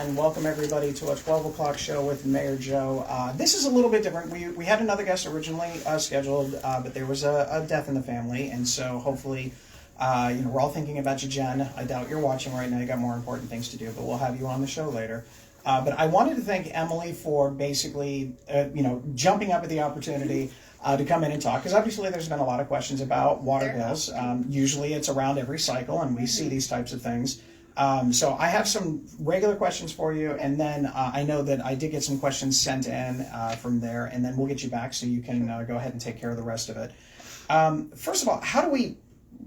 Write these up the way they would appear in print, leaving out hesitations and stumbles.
And welcome everybody to a 12 o'clock show with Mayor Joe. This is a little bit different. We had another guest originally scheduled, but there was a death in the family, and so hopefully, we're all thinking about you, Jen. I doubt you're watching right now. You got more important things to do, but we'll have you on the show later. But I wanted to thank Emily for basically, jumping up at the opportunity to come in and talk, because obviously there's been a lot of questions about water bills. Usually it's around every cycle, and we see these types of things. So I have some regular questions for you, and then I know that I did get some questions sent in from there, and then we'll get you back so you can go ahead and take care of the rest of it. First of all,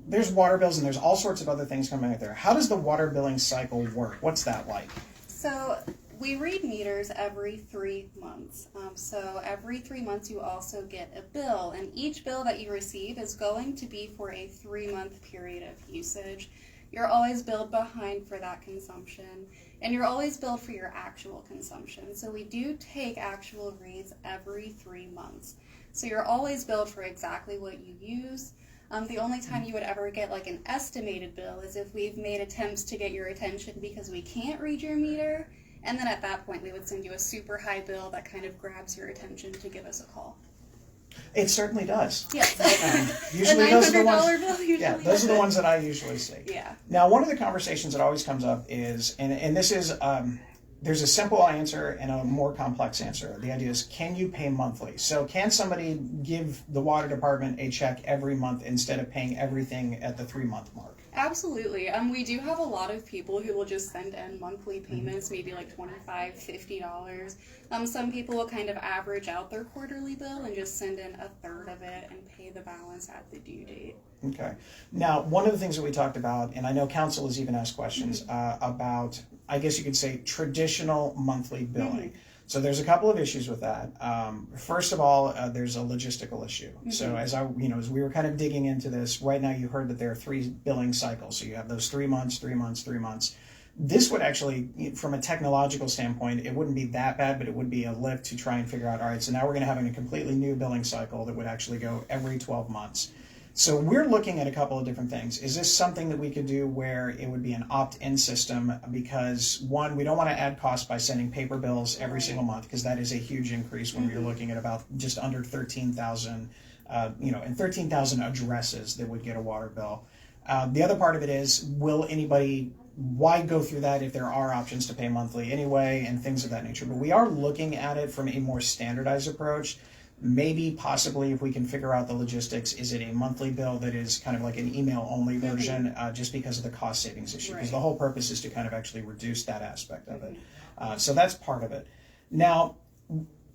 there's water bills and there's all sorts of other things coming out there. How does the water billing cycle work? What's that like? So we read meters every 3 months. So every 3 months you also get a bill, and each bill that you receive is going to be for a 3-month period of usage. You're always billed behind for that consumption, and you're always billed for your actual consumption. So we do take actual reads every 3 months. So you're always billed for exactly what you use. The only time you would ever get like an estimated bill is if we've made attempts to get your attention because we can't read your meter, and then at that point we would send you a super high bill that kind of grabs your attention to give us a call. It certainly does. Yes. Usually those are the ones. Bill usually. Yeah, those are the ones that I usually see. Yeah. Now, one of the conversations that always comes up is, and this is, there's a simple answer and a more complex answer. The idea is, can you pay monthly? So, can somebody give the water department a check every month instead of paying everything at the 3-month mark? Absolutely. We do have a lot of people who will just send in monthly payments, maybe like $25, $50. Some people will kind of average out their quarterly bill and just send in a third of it and pay the balance at the due date. Okay. Now, one of the things that we talked about, and I know council has even asked questions about, I guess you could say, traditional monthly billing. So there's a couple of issues with that. First of all, there's a logistical issue. So as as we were kind of digging into this, right now you heard that there are 3 billing cycles. So you have those 3 months, 3 months, 3 months. This would actually, from a technological standpoint, it wouldn't be that bad, but it would be a lift to try and figure out, all right, so now we're going to have a completely new billing cycle that would actually go every 12 months. So we're looking at a couple of different things. Is this something that we could do where it would be an opt-in system? Because one, we don't want to add cost by sending paper bills every single month, because that is a huge increase when you're looking at about just under 13,000, and 13,000 addresses that would get a water bill. The other part of it is, why go through that if there are options to pay monthly anyway and things of that nature? But we are looking at it from a more standardized approach. Maybe possibly if we can figure out the logistics, is it a monthly bill that is kind of like an email only version, just because of the cost savings issue, because the whole purpose is to kind of actually reduce that aspect of it. So that's part of it. Now,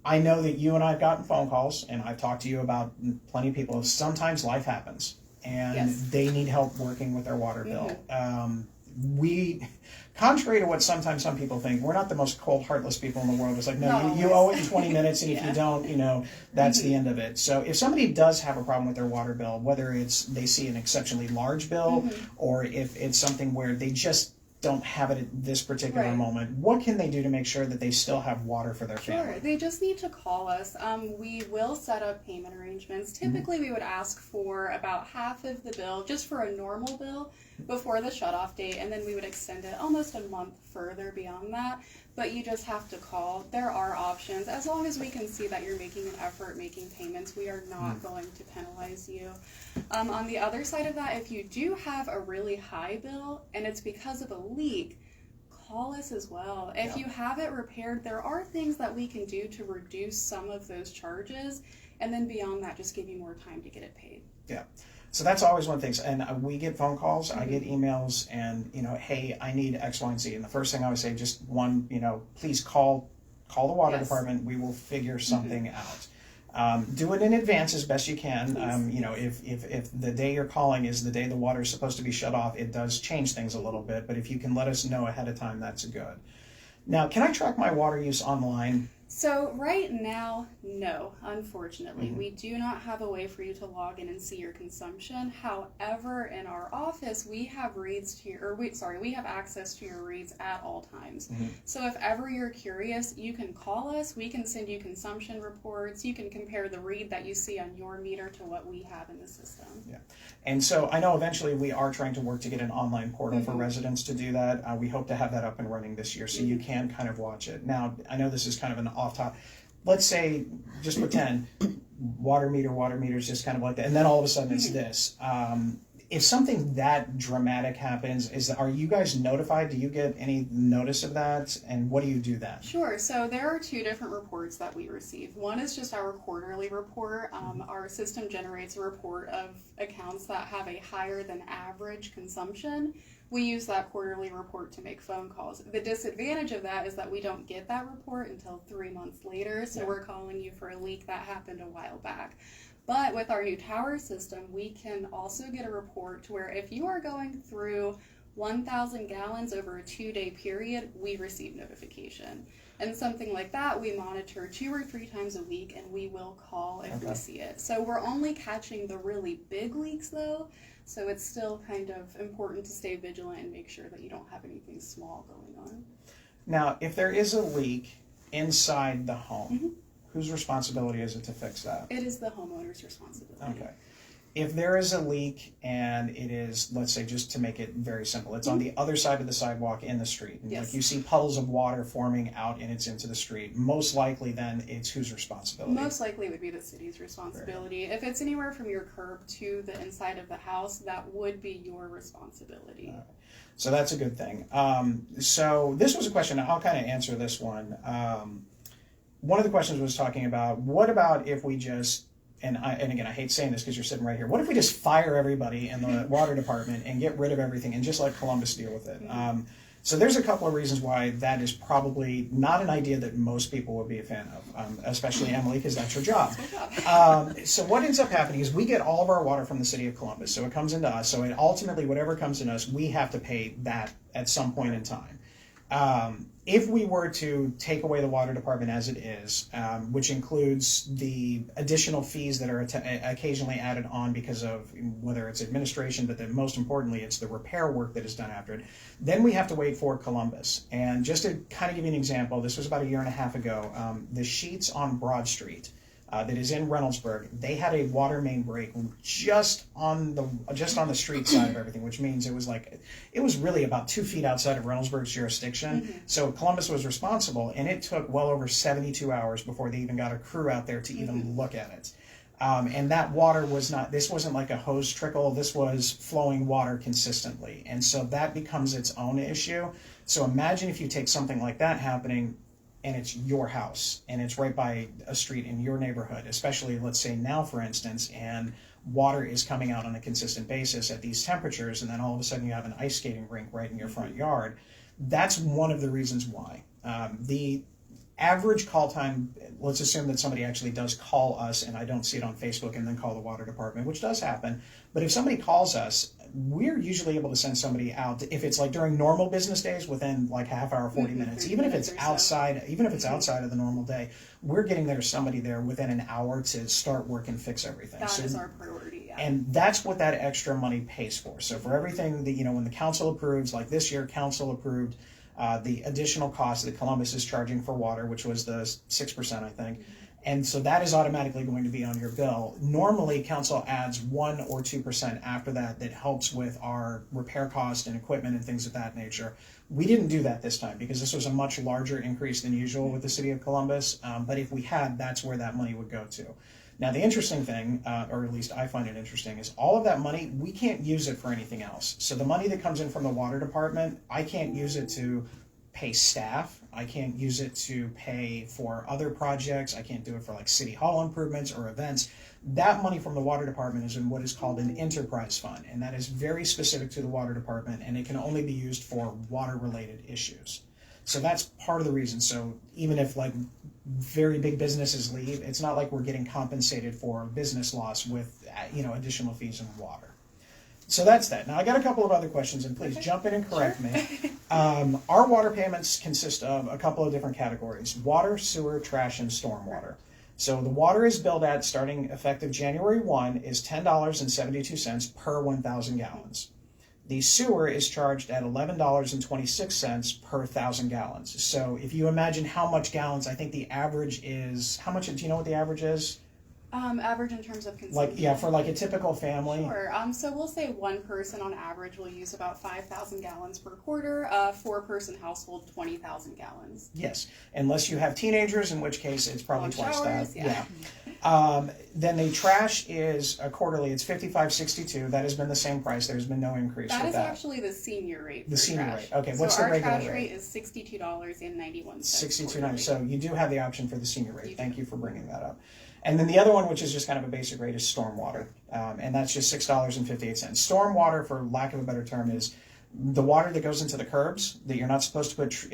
I know that you and I have gotten phone calls, and I've talked to you about plenty of people. Sometimes life happens and they need help working with their water bill. Contrary to what sometimes some people think, we're not the most cold, heartless people in the world. It's like, no, you owe it in 20 minutes, and if you don't, that's the end of it. So if somebody does have a problem with their water bill, whether it's they see an exceptionally large bill, or if it's something where they just don't have it at this particular moment, what can they do to make sure that they still have water for their family? Sure, they just need to call us. We will set up payment arrangements. Typically, we would ask for about half of the bill, just for a normal bill, before the shutoff date, and then we would extend it almost a month further beyond that. But you just have to call. There are options. As long as we can see that you're making an effort making payments, we are not going to penalize you. On the other side of that, if you do have a really high bill and it's because of a leak, call us as well. If you have it repaired, there are things that we can do to reduce some of those charges, and then beyond that, just give you more time to get it paid. Yeah. So that's always one of the things. And we get phone calls, I get emails, and, hey, I need X, Y, and Z. And the first thing I would say, just one, please call the water department. We will figure something out. Do it in advance as best you can. If the day you're calling is the day the water is supposed to be shut off, it does change things a little bit, but if you can let us know ahead of time, that's good. Now, can I track my water use online? So right now, no, unfortunately. We do not have a way for you to log in and see your consumption. However, in our office, we have we have access to your reads at all times. So if ever you're curious, you can call us. We can send you consumption reports. You can compare the read that you see on your meter to what we have in the system. Yeah. And so I know eventually we are trying to work to get an online portal for residents to do that. We hope to have that up and running this year so you can kind of watch it. Now, I know this is kind of an off topic. Let's say, just pretend, water meter is just kind of like that. And then all of a sudden it's this. If something that dramatic happens, are you guys notified? Do you get any notice of that? And what do you do then? Sure. So there are two different reports that we receive. One is just our quarterly report. Our system generates a report of accounts that have a higher than average consumption. We use that quarterly report to make phone calls. The disadvantage of that is that we don't get that report until 3 months later, so we're calling you for a leak that happened a while back. But with our new tower system, we can also get a report to where if you are going through 1,000 gallons over a 2-day period, we receive notification. And something like that, we monitor 2 or 3 times a week, and we will call if we see it. So we're only catching the really big leaks, though. So it's still kind of important to stay vigilant and make sure that you don't have anything small going on. Now, if there is a leak inside the home, whose responsibility is it to fix that? It is the homeowner's responsibility. Okay. If there is a leak and it is, let's say, just to make it very simple, it's on the other side of the sidewalk in the street. And like you see puddles of water forming out and it's into the street. Most likely then it's whose responsibility? Most likely it would be the city's responsibility. If it's anywhere from your curb to the inside of the house, that would be your responsibility. So that's a good thing. So this was a question, I'll kind of answer this one. One of the questions was talking about, what about if we just, and again, I hate saying this because you're sitting right here. What if we just fire everybody in the water department and get rid of everything and just let Columbus deal with it? So there's a couple of reasons why that is probably not an idea that most people would be a fan of, especially Emily, because that's her job. So what ends up happening is we get all of our water from the city of Columbus, so it comes into us. So ultimately, whatever comes in us, we have to pay that at some point in time. If we were to take away the water department as it is, which includes the additional fees that are occasionally added on because of whether it's administration, but then most importantly, it's the repair work that is done after it, then we have to wait for Columbus. And just to kind of give you an example, this was about 1.5 years ago, the sheets on Broad Street, that is in Reynoldsburg, they had a water main break just on the street side of everything, which means it was really about 2 feet outside of Reynoldsburg's jurisdiction. So Columbus was responsible, and it took well over 72 hours before they even got a crew out there to even look at it. And that water this wasn't like a hose trickle, this was flowing water consistently. And so that becomes its own issue. So imagine if you take something like that happening, and it's your house, and it's right by a street in your neighborhood, especially, let's say now, for instance, and water is coming out on a consistent basis at these temperatures, and then all of a sudden you have an ice skating rink right in your front yard. That's one of the reasons why. The average call time, let's assume that somebody actually does call us, and I don't see it on Facebook and then call the water department, which does happen, but if somebody calls us, we're usually able to send somebody out if it's like during normal business days within like half hour, 40 minutes, even if it's outside of the normal day, we're getting somebody there within an hour to start work and fix everything. That is our priority, yeah. And that's what that extra money pays for. So for everything that, when the council approves, like this year, council approved the additional cost that Columbus is charging for water, which was the 6%, I think. And so that is automatically going to be on your bill. Normally, council adds 1 or 2% after that helps with our repair cost and equipment and things of that nature. We didn't do that this time because this was a much larger increase than usual with the city of Columbus. But if we had, that's where that money would go to. Now, the interesting thing, or at least I find it interesting, is all of that money, we can't use it for anything else. So the money that comes in from the water department, I can't use it to pay staff. I can't use it to pay for other projects. I can't do it for like city hall improvements or events. That money from the water department is in what is called an enterprise fund, and that is very specific to the water department, and it can only be used for water related issues. So that's part of the reason. So even if like very big businesses leave, it's not like we're getting compensated for business loss with additional fees in water. So that's that. Now I got a couple of other questions, and please jump in and correct me. Our water payments consist of a couple of different categories: water, sewer, trash, and stormwater. So the water is billed at, starting effective January 1, is $10.72 per 1,000 gallons. The sewer is charged at $11.26 per 1,000 gallons. So if you imagine how much gallons, I think the average is, how much, do you know what the average is? Average in terms of consumption. Like, yeah, for like a typical family. Sure. So we'll say one person on average will use about 5,000 gallons per quarter. Four-person household, 20,000 gallons. Yes, unless you have teenagers, in which case it's probably twice showers, that. Yeah. Then the trash is quarterly. It's $55.62. That has been the same price. There's been no increase with that. That is actually the senior rate. The senior trash. rate. Okay, what's the regular rate? So our trash rate is $62.91. $62.90. So you do have the option for the senior rate. Thank you for bringing that up. And then the other one, which is just kind of a basic rate, is stormwater, and that's just $6.58. Stormwater, for lack of a better term, is the water that goes into the curbs that you're not supposed to put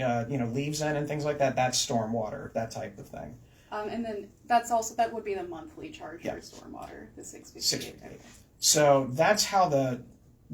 leaves in and things like that. That's stormwater, that type of thing. And then that would be the monthly charge for stormwater, the $6.58. So that's how the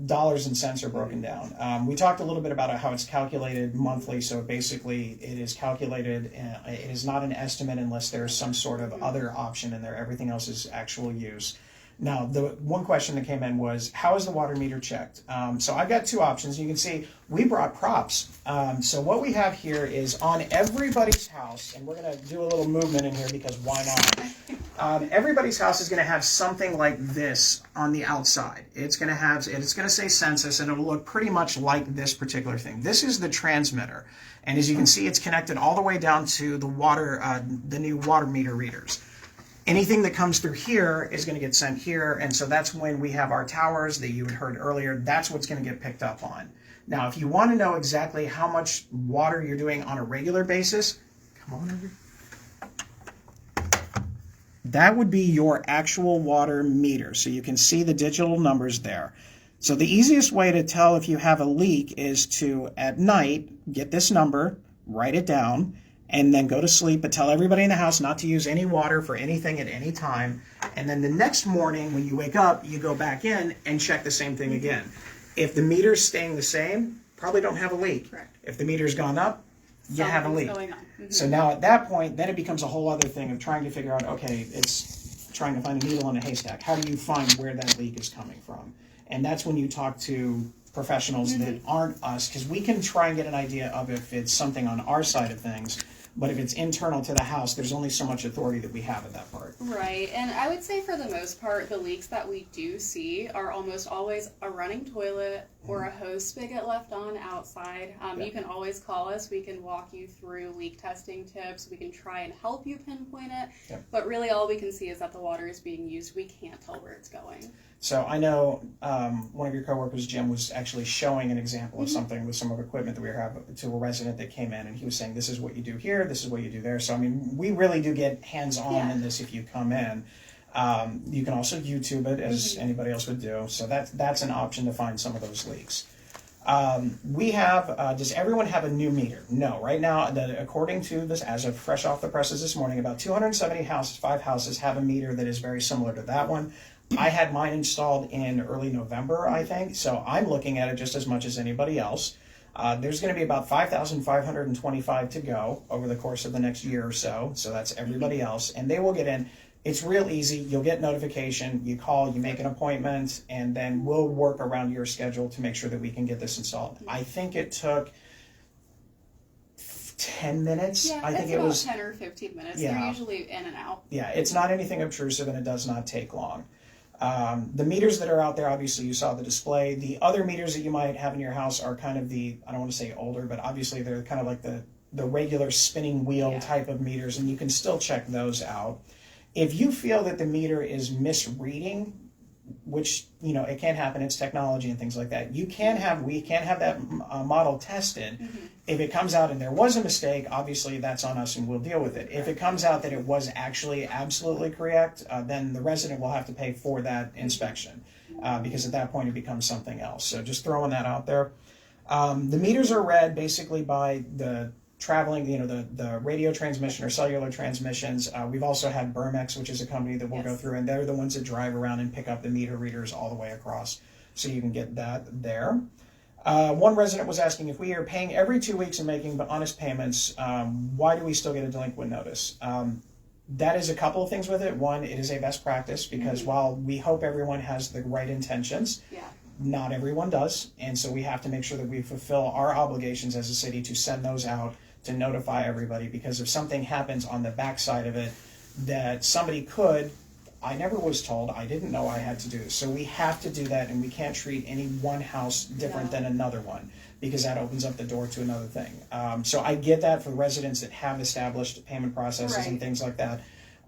dollars and cents are broken down. We talked a little bit about how it's calculated monthly. So basically, it is calculated. It is not an estimate unless there's some sort of other option in there. Everything else is actual use. Now, the one question that came in was, how is the water meter checked? So I've got two options. You can see we brought props. So what we have here is on everybody's house, and we're going to do a little movement in here because why not? Everybody's house is going to have something like this on the outside. It's going to say census, and it'll look pretty much like this particular thing. This is the transmitter, and as you can see, it's connected all the way down to the the new water meter readers. Anything that comes through here is going to get sent here, and so that's when we have our towers that you had heard earlier. That's what's going to get picked up on. Now, if you want to know exactly how much water you're doing on a regular basis, come on over. That would be your actual water meter, so you can see the digital numbers there. So the easiest way to tell if you have a leak is to, at night, get this number, write it down, and then go to sleep, but tell everybody in the house not to use any water for anything at any time. And then the next morning when you wake up, you go back in and check the same thing again. If the meter's staying the same, probably don't have a leak. Correct. If the meter's gone up, you have a leak. Going on. So now at that point, then it becomes a whole other thing of trying to figure out, okay, it's trying to find a needle in a haystack. How do you find where that leak is coming from? And that's when you talk to professionals that aren't us, because we can try and get an idea of if it's something on our side of things. But if it's internal to the house, there's only so much authority that we have at that part. Right, and I would say for the most part, the leaks that we do see are almost always a running toilet or a hose spigot left on outside. You can always call us. We can walk you through leak testing tips. We can try and help you pinpoint it. But really all we can see is that the water is being used. We can't tell where it's going. So I know one of your coworkers, Jim, was actually showing an example of something with some of equipment that we have to a resident that came in, and he was saying, this is what you do here, this is what you do there. So, I mean, we really do get hands-on in this if you come in. You can also YouTube it, as anybody else would do. So that's an option to find some of those leaks. We have, does everyone have a new meter? No. Right now, according to this, as of fresh off the presses this morning, about 270 houses, 5 houses, have a meter that is very similar to that one. I had mine installed in early November, I think, so I'm looking at it just as much as anybody else. There's going to be about 5,525 to go over the course of the next year or so that's everybody else, and they will get in. It's real easy. You'll get notification, you call, you make an appointment, and then we'll work around your schedule to make sure that we can get this installed. I think it took 10 minutes. Yeah, I think it's it about was 10 or 15 minutes. Yeah. They're usually in and out. Yeah, it's not anything obtrusive, and it does not take long. The meters that are out there, obviously you saw the display. The other meters that you might have in your house are kind of I don't want to say older, but obviously they're kind of like the regular spinning wheel type of meters, and you can still check those out. If you feel that the meter is misreading, which, it can happen, it's technology and things like that, we can have that model tested. If it comes out and there was a mistake, obviously that's on us and we'll deal with it. If it comes out that it was actually absolutely correct, then the resident will have to pay for that inspection, because at that point it becomes something else. So just throwing that out there. The meters are read basically by the traveling, the radio transmission or cellular transmissions. We've also had Burmex, which is a company that we'll go through, and they're the ones that drive around and pick up the meter readers all the way across, so you can get that there. One resident was asking, if we are paying every 2 weeks and making honest payments, why do we still get a delinquent notice? That is a couple of things with it. One, it is a best practice because while we hope everyone has the right intentions, not everyone does. And so we have to make sure that we fulfill our obligations as a city to send those out to notify everybody, because if something happens on the backside of it that somebody could, I never was told, I didn't know I had to do this. So we have to do that, and we can't treat any one house different than another one, because that opens up the door to another thing. So I get that for the residents that have established payment processes and things like that.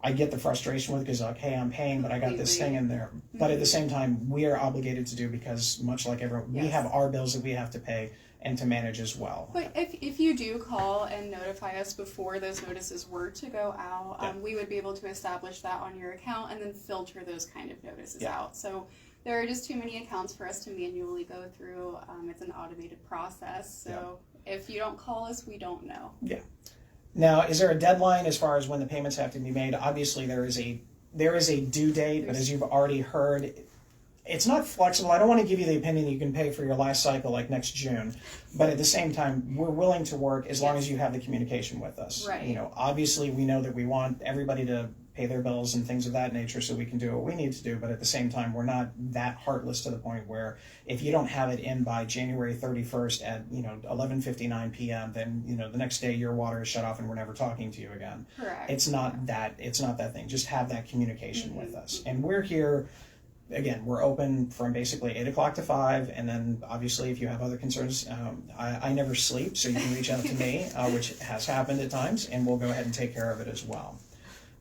I get the frustration with it because, like, hey, I'm paying, but I got this thing in there. But at the same time, we are obligated to do, because much like everyone, we have our bills that we have to pay and to manage as well. But if you do call and notify us before those notices were to go out, we would be able to establish that on your account and then filter those kind of notices out. So there are just too many accounts for us to manually go through. It's an automated process. So if you don't call us, we don't know. Yeah. Now, is there a deadline as far as when the payments have to be made? Obviously, there is a due date, but as you've already heard, it's not flexible. I don't want to give you the opinion you can pay for your last cycle like next June, but at the same time, we're willing to work as long as you have the communication with us. Right. Obviously, we know that we want everybody to pay their bills and things of that nature so we can do what we need to do, but at the same time, we're not that heartless to the point where if you don't have it in by January 31st at 11:59 p.m., then the next day your water is shut off and we're never talking to you again. Correct. It's not that thing. Just have that communication with us. And we're here. Again, we're open from basically 8 o'clock to 5, and then obviously if you have other concerns, I never sleep, so you can reach out to me, which has happened at times, and we'll go ahead and take care of it as well.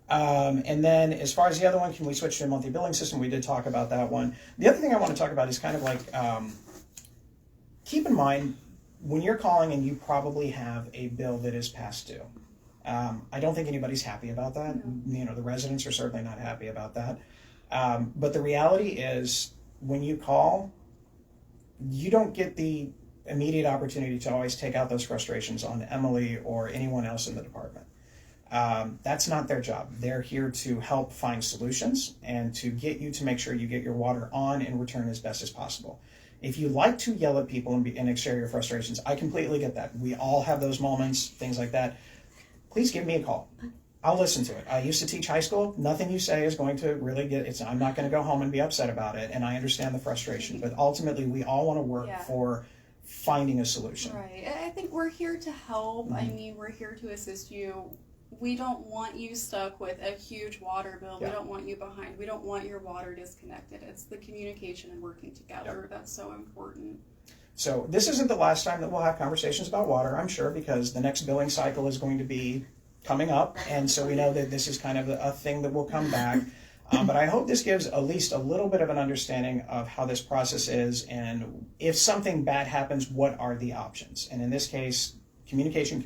And then as far as the other one, can we switch to a monthly billing system? We did talk about that one. The other thing I want to talk about is kind of like, keep in mind, when you're calling and you probably have a bill that is past due, I don't think anybody's happy about that. The residents are certainly not happy about that. But the reality is, when you call, you don't get the immediate opportunity to always take out those frustrations on Emily or anyone else in the department. That's not their job. They're here to help find solutions and to get you to make sure you get your water on and return as best as possible. If you like to yell at people and share your frustrations, I completely get that. We all have those moments, things like that. Please give me a call. I'll listen to it. I used to teach high school. Nothing you say is going to really I'm not going to go home and be upset about it, and I understand the frustration. But ultimately, we all want to work for finding a solution. Right. I think we're here to help. I mean, we're here to assist you. We don't want you stuck with a huge water bill. We don't want you behind. We don't want your water disconnected. It's the communication and working together that's so important. So this isn't the last time that we'll have conversations about water, I'm sure, because the next billing cycle is going to be coming up, and so we know that this is kind of a thing that will come back. But I hope this gives at least a little bit of an understanding of how this process is, and if something bad happens, what are the options? And in this case, communication,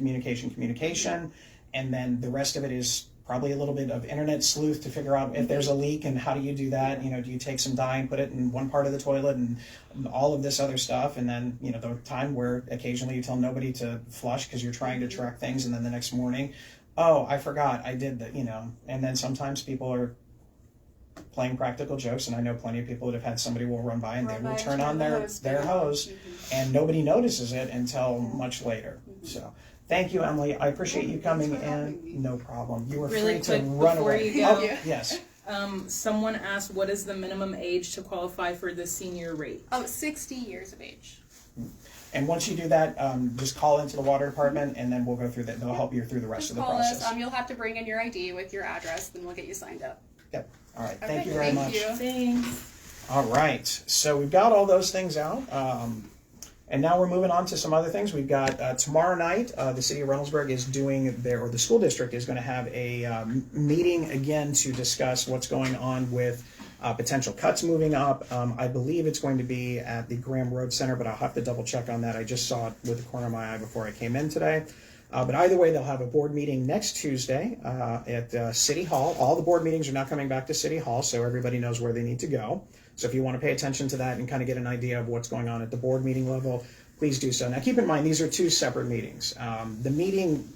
and then the rest of it is probably a little bit of internet sleuth to figure out if there's a leak and how do you do that. Do you take some dye and put it in one part of the toilet and all of this other stuff, and then the time where occasionally you tell nobody to flush because you're trying to track things, and then the next morning, oh, I forgot, I did that, and then sometimes people are playing practical jokes, and I know plenty of people that have had somebody will run by and they will turn on their hose, and nobody notices it until much later. So thank you, Emily. I appreciate you coming in. No problem. You were really free to run away. You go, yes. Someone asked, what is the minimum age to qualify for the senior rate? 60 years of age. And once you do that, just call into the water department, and then we'll go through that. They'll help you through the rest of the process. Call us. You'll have to bring in your ID with your address, then we'll get you signed up. Yep. All right. Thank you very much. Thanks. All right. So we've got all those things out. And now we're moving on to some other things. We've got tomorrow night, the city of Reynoldsburg is doing or the school district is going to have a meeting again to discuss what's going on with potential cuts moving up. I believe it's going to be at the Graham Road Center, but I'll have to double check on that. I just saw it with the corner of my eye before I came in today. But either way, they'll have a board meeting next Tuesday at City Hall. All the board meetings are now coming back to City Hall, so everybody knows where they need to go. So if you want to pay attention to that and kind of get an idea of what's going on at the board meeting level, please do so. Now keep in mind, these are two separate meetings. The meeting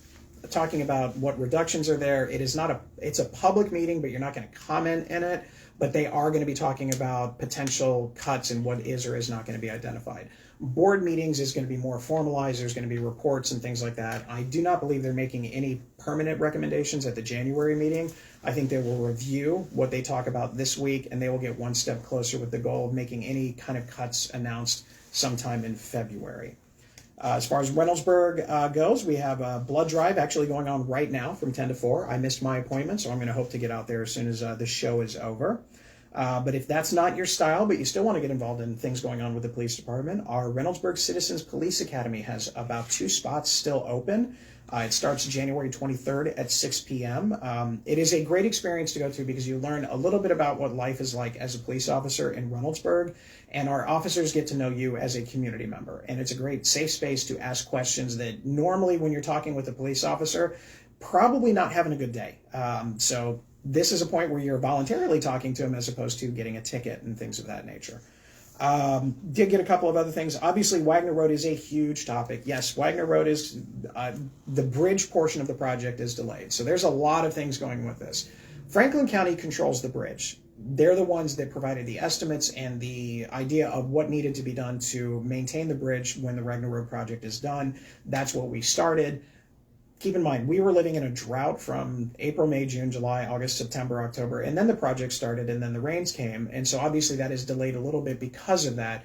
talking about what reductions are there, it's a public meeting, but you're not going to comment in it, but they are going to be talking about potential cuts and what is or is not going to be identified. Board meetings is going to be more formalized. There's going to be reports and things like that. I do not believe they're making any permanent recommendations at the January meeting. I think they will review what they talk about this week, and they will get one step closer with the goal of making any kind of cuts announced sometime in February. As far as Reynoldsburg goes, we have a blood drive actually going on right now from 10 to 4. I missed my appointment, so I'm going to hope to get out there as soon as the show is over. But if that's not your style, but you still want to get involved in things going on with the police department, our Reynoldsburg Citizens Police Academy has about 2 spots still open. It starts January 23rd at 6 p.m. It is a great experience to go to because you learn a little bit about what life is like as a police officer in Reynoldsburg, and our officers get to know you as a community member. And it's a great safe space to ask questions that normally when you're talking with a police officer, probably not having a good day. So this is a point where you're voluntarily talking to them as opposed to getting a ticket and things of that nature. Did get a couple of other things. Obviously, Wagner Road is a huge topic. Yes, Wagner Road is, the bridge portion of the project is delayed. So there's a lot of things going with this. Franklin County controls the bridge. They're the ones that provided the estimates and the idea of what needed to be done to maintain the bridge when the Wagner Road project is done. That's what we started. Keep in mind, we were living in a drought from April, May, June, July, August, September, October, and then the project started and then the rains came. And so obviously that is delayed a little bit because of that.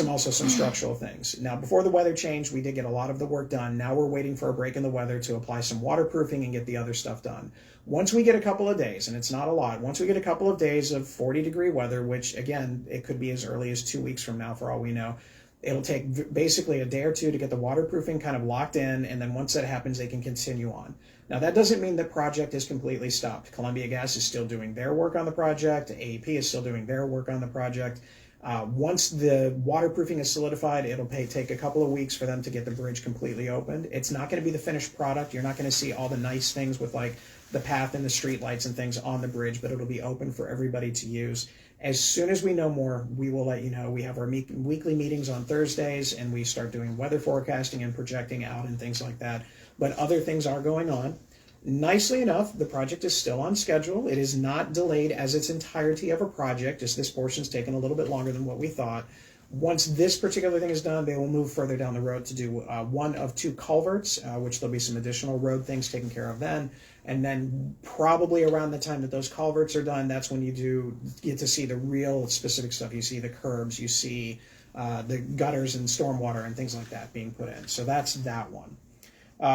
Also some structural things. Now, before the weather changed, we did get a lot of the work done. Now we're waiting for a break in the weather to apply some waterproofing and get the other stuff done. Once we get a couple of days, and it's not a lot, once we get a couple of days of 40-degree weather, which again, it could be as early as 2 weeks from now for all we know, it'll take basically a day or two to get the waterproofing kind of locked in, and then once that happens, they can continue on. Now, that doesn't mean the project is completely stopped. Columbia Gas is still doing their work on the project. AEP is still doing their work on the project. Once the waterproofing is solidified, it'll take a couple of weeks for them to get the bridge completely opened. It's not going to be the finished product. You're not going to see all the nice things with like the path and the street lights and things on the bridge, but it'll be open for everybody to use. As soon as we know more, we will let you know. We have our weekly meetings on Thursdays, and we start doing weather forecasting and projecting out and things like that. But other things are going on. Nicely enough, the project is still on schedule. It is not delayed as its entirety of a project, just this portion's taken a little bit longer than what we thought. Once this particular thing is done, they will move further down the road to do one of 2 culverts, which there'll be some additional road things taken care of then. And then probably around the time that those culverts are done, that's when you do get to see the real specific stuff. You see the curbs, you see the gutters and stormwater and things like that being put in. So that's that one.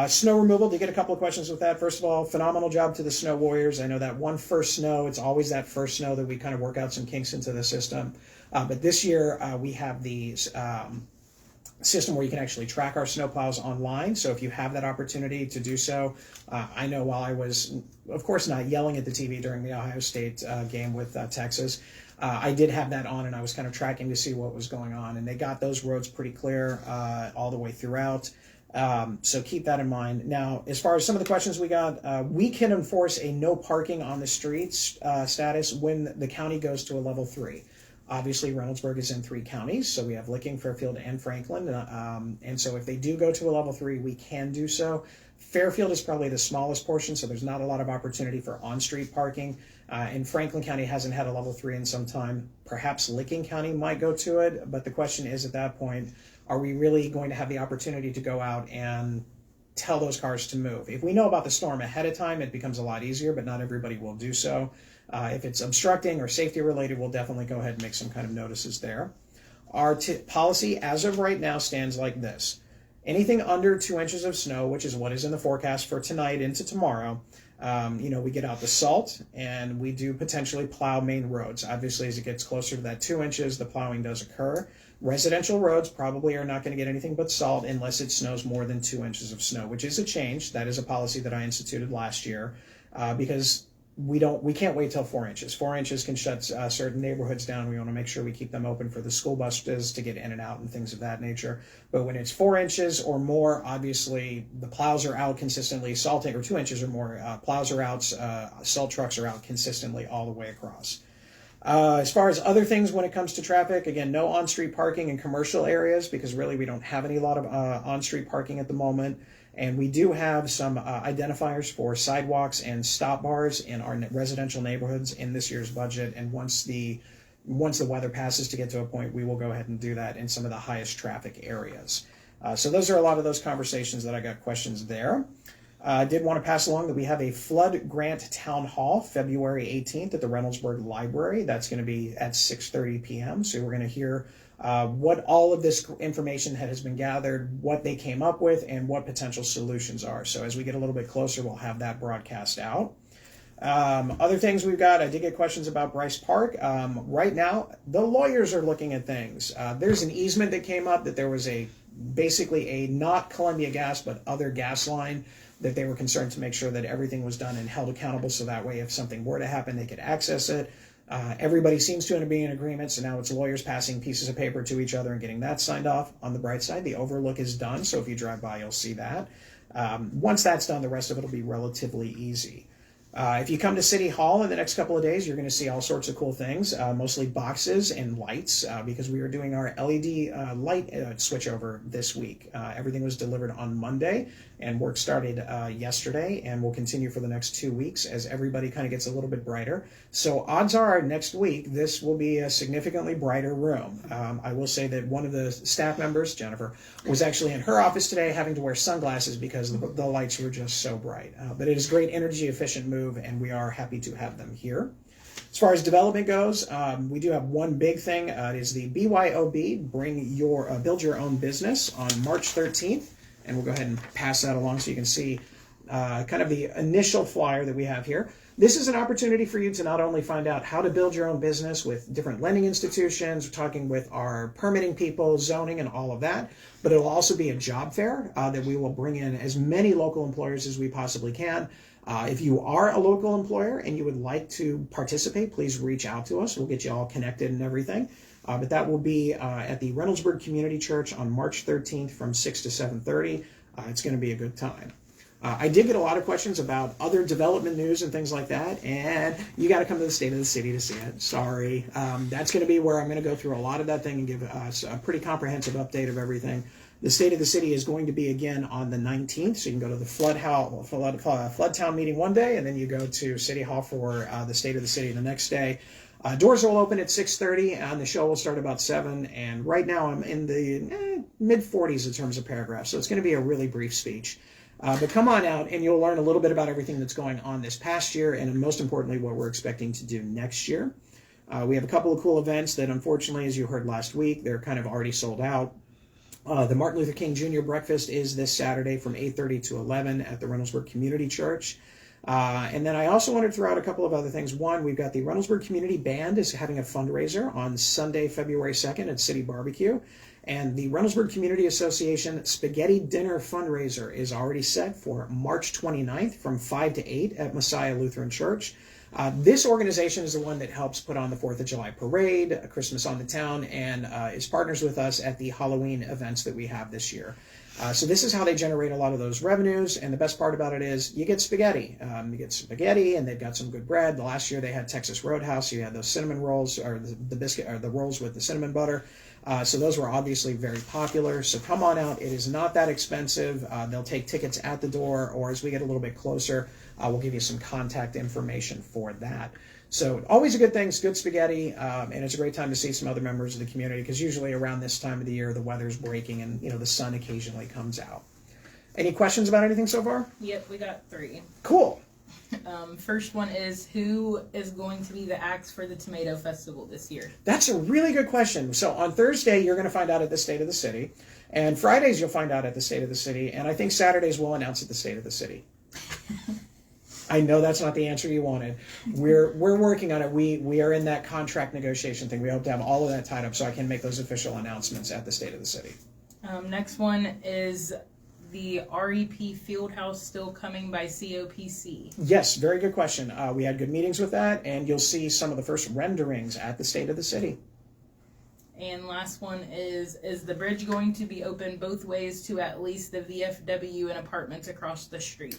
Snow removal, to get a couple of questions with that. First of all, phenomenal job to the snow warriors. I know that one first snow, it's always that first snow that we kind of work out some kinks into the system. But this year we have the system where you can actually track our snowplows online. So if you have that opportunity to do so, I know while I was, of course, not yelling at the TV during the Ohio State game with Texas, I did have that on, and I was kind of tracking to see what was going on. And they got those roads pretty clear all the way throughout. So keep that in mind. Now, as far as some of the questions we got, we can enforce a no parking on the streets status when the county goes to a level 3. Obviously, Reynoldsburg is in 3 counties, so we have Licking, Fairfield, and Franklin. And so if they do go to a level 3, we can do so. Fairfield is probably the smallest portion, so there's not a lot of opportunity for on-street parking. And Franklin County hasn't had a level 3 in some time. Perhaps Licking County might go to it, but the question is at that point, are we really going to have the opportunity to go out and tell those cars to move? If we know about the storm ahead of time, it becomes a lot easier, but not everybody will do so. If it's obstructing or safety related, we'll definitely go ahead and make some kind of notices there. Our policy as of right now stands like this. Anything under 2 inches of snow, which is what is in the forecast for tonight into tomorrow, we get out the salt and we do potentially plow main roads. Obviously, as it gets closer to that 2 inches, the plowing does occur. Residential roads probably are not going to get anything but salt unless it snows more than 2 inches of snow, which is a change. That is a policy that I instituted last year because we can't wait till 4 inches. 4 inches can shut certain neighborhoods down. We want to make sure we keep them open for the school buses to get in and out and things of that nature. But when it's 4 inches or more, obviously the plows are out consistently, salting, or 2 inches or more, plows are out, salt trucks are out consistently all the way across. As far as other things when it comes to traffic, again, no on-street parking in commercial areas because really we don't have any lot of on-street parking at the moment. And we do have some identifiers for sidewalks and stop bars in our residential neighborhoods in this year's budget. And once the weather passes to get to a point, we will go ahead and do that in some of the highest traffic areas. So those are a lot of those conversations that I got questions there. I did want to pass along that we have a flood grant town hall February 18th at the Reynoldsburg Library. That's going to be at 6:30 p.m. So we're going to hear what all of this information has been gathered, what they came up with, and what potential solutions are. So as we get a little bit closer, we'll have that broadcast out. Other things we've got, I did get questions about Bryce Park. Right now, the lawyers are looking at things. There's an easement that came up that there was basically a not Columbia Gas, but other gas line that they were concerned to make sure that everything was done and held accountable so that way if something were to happen, they could access it. Everybody seems to be in agreement, so now it's lawyers passing pieces of paper to each other and getting that signed off. On the bright side, the overlook is done, so if you drive by, you'll see that. Once that's done, the rest of it will be relatively easy. If you come to City Hall in the next couple of days, you're going to see all sorts of cool things, mostly boxes and lights, because we are doing our LED light switchover this week. Everything was delivered on Monday, and work started yesterday, and will continue for the next 2 weeks as everybody kind of gets a little bit brighter. So odds are next week, this will be a significantly brighter room. I will say that one of the staff members, Jennifer, was actually in her office today having to wear sunglasses because the lights were just so bright. But it is great energy efficient move, and we are happy to have them here. As far as development goes, we do have one big thing. It is the BYOB, Build Your Own Business, on March 13th. And we'll go ahead and pass that along so you can see kind of the initial flyer that we have here. This is an opportunity for you to not only find out how to build your own business with different lending institutions, we're talking with our permitting people, zoning, and all of that, but it'll also be a job fair that we will bring in as many local employers as we possibly can. If you are a local employer and you would like to participate, please reach out to us. We'll get you all connected and everything. But that will be at the Reynoldsburg Community Church on March 13th from 6 to 7:30. It's going to be a good time. I did get a lot of questions about other development news and things like that, and you got to come to the State of the City to see it. Sorry. That's going to be where I'm going to go through a lot of that thing and give us a pretty comprehensive update of everything. The State of the City is going to be again on the 19th, so you can go to the Flood Town meeting one day, and then you go to City Hall for the State of the City the next day. Doors will open at 6:30, and the show will start about 7, and right now I'm in the mid-40s in terms of paragraphs, so it's going to be a really brief speech. But come on out, and you'll learn a little bit about everything that's going on this past year, and most importantly, what we're expecting to do next year. We have a couple of cool events that, unfortunately, as you heard last week, they're kind of already sold out. The Martin Luther King Jr. Breakfast is this Saturday from 8:30 to 11 at the Reynoldsburg Community Church. And then I also wanted to throw out a couple of other things. One, we've got the Reynoldsburg Community Band is having a fundraiser on Sunday, February 2nd at City Barbecue. And the Reynoldsburg Community Association Spaghetti Dinner fundraiser is already set for March 29th from 5 to 8 at Messiah Lutheran Church. This organization is the one that helps put on the 4th of July parade, Christmas on the Town, and is partners with us at the Halloween events that we have this year. So this is how they generate a lot of those revenues, and the best part about it is you get spaghetti. You get spaghetti, and they've got some good bread. The last year they had Texas Roadhouse. You had those cinnamon rolls, or the biscuit, or the rolls with the cinnamon butter. So those were obviously very popular. So come on out. It is not that expensive. They'll take tickets at the door, or as we get a little bit closer, we'll give you some contact information for that. So always a good thing. It's good spaghetti, and it's a great time to see some other members of the community because usually around this time of the year the weather's breaking and the sun occasionally comes out. Any questions about anything so far? Yep, we got 3. Cool. First one is, who is going to be the acts for the Tomato Festival this year? That's a really good question. So on Thursday, you're going to find out at the State of the City. And Fridays, you'll find out at the State of the City. And I think Saturdays we'll announce at the State of the City. I know that's not the answer you wanted. We're working on it. We are in that contract negotiation thing. We hope to have all of that tied up so I can make those official announcements at the State of the City. Next one is the REP Fieldhouse still coming by COPC? Yes, very good question. We had good meetings with that, and you'll see some of the first renderings at the State of the City. And last one is the bridge going to be open both ways to at least the VFW and apartments across the street?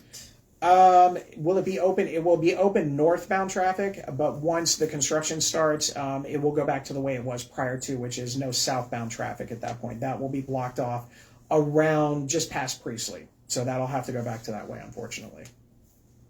Will it be open? It will be open northbound traffic, but once the construction starts, it will go back to the way it was prior to, which is no southbound traffic at that point. That will be blocked off around just past Priestley. So that'll have to go back to that way, unfortunately.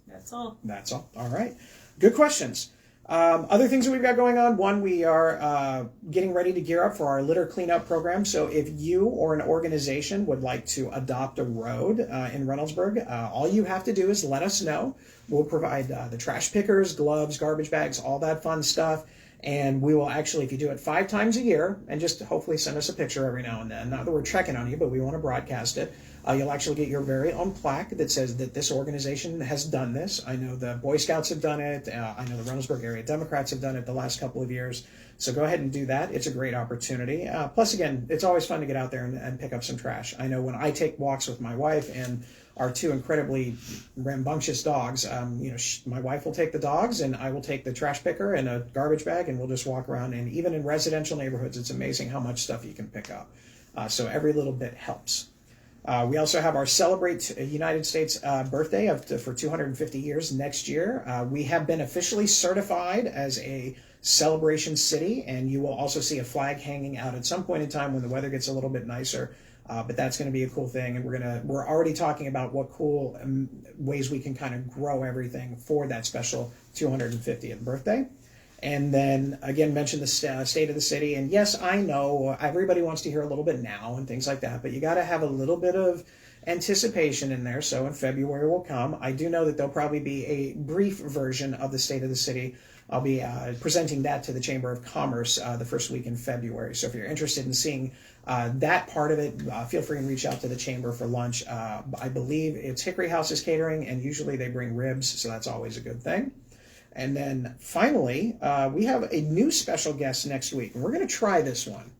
That's all. That's all. All right. Good questions. Other things that we've got going on. One, we are getting ready to gear up for our litter cleanup program. So if you or an organization would like to adopt a road in Reynoldsburg, all you have to do is let us know. We'll provide the trash pickers, gloves, garbage bags, all that fun stuff. And we will actually, if you do it 5 times a year, and just hopefully send us a picture every now and then, not that we're checking on you, but we want to broadcast it, you'll actually get your very own plaque that says that this organization has done this. I know the Boy Scouts have done it. I know the Reynoldsburg Area Democrats have done it the last couple of years. So go ahead and do that. It's a great opportunity. Plus, again, it's always fun to get out there and pick up some trash. I know when I take walks with my wife and our 2 incredibly rambunctious dogs, my wife will take the dogs and I will take the trash picker and a garbage bag, and we'll just walk around. And even in residential neighborhoods, it's amazing how much stuff you can pick up. So every little bit helps. We also have our Celebrate United States birthday for 250 years next year. We have been officially certified as a celebration city, and you will also see a flag hanging out at some point in time when the weather gets a little bit nicer. But that's going to be a cool thing, and we're already talking about what cool ways we can kind of grow everything for that special 250th birthday. And then again, mention the state of the city. And yes, I know everybody wants to hear a little bit now and things like that, but you got to have a little bit of anticipation in there. So in February will come. I do know that there'll probably be a brief version of the state of the city. I'll be presenting that to the Chamber of Commerce the first week in February. So if you're interested in seeing that part of it, feel free and reach out to the Chamber for lunch. I believe it's Hickory House's catering, and usually they bring ribs, so that's always a good thing. And then finally, we have a new special guest next week, and we're going to try this one.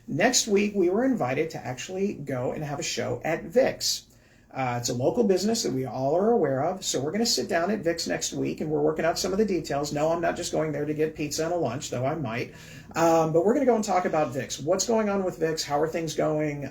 Next week, we were invited to actually go and have a show at Vic's. It's a local business that we all are aware of, so we're going to sit down at Vic's next week, and we're working out some of the details. No, I'm not just going there to get pizza and a lunch, though I might. But we're going to go and talk about Vic's. What's going on with Vic's? How are things going?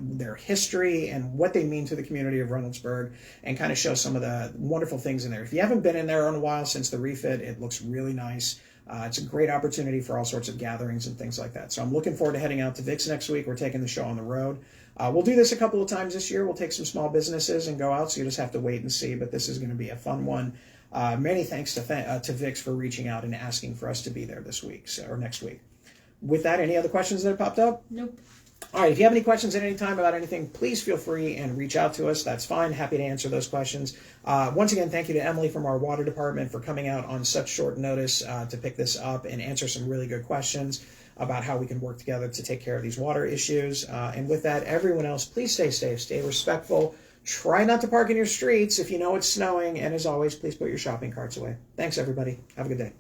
Their history and what they mean to the community of Reynoldsburg, and kind of show some of the wonderful things in there. If you haven't been in there in a while since the refit, it looks really nice. It's a great opportunity for all sorts of gatherings and things like that. So I'm looking forward to heading out to Vic's next week. We're taking the show on the road. We'll do this a couple of times this year. We'll take some small businesses and go out, so you just have to wait and see. But this is going to be a fun one. Many thanks to Vic's for reaching out and asking for us to be there this week or next week. With that, any other questions that have popped up? Nope. All right, if you have any questions at any time about anything, please feel free and reach out to us. That's fine. Happy to answer those questions. Once again, thank you to Emily from our water department for coming out on such short notice to pick this up and answer some really good questions about how we can work together to take care of these water issues. And with that, everyone else, please stay safe, stay respectful. Try not to park in your streets if you know it's snowing. And as always, please put your shopping carts away. Thanks, everybody. Have a good day.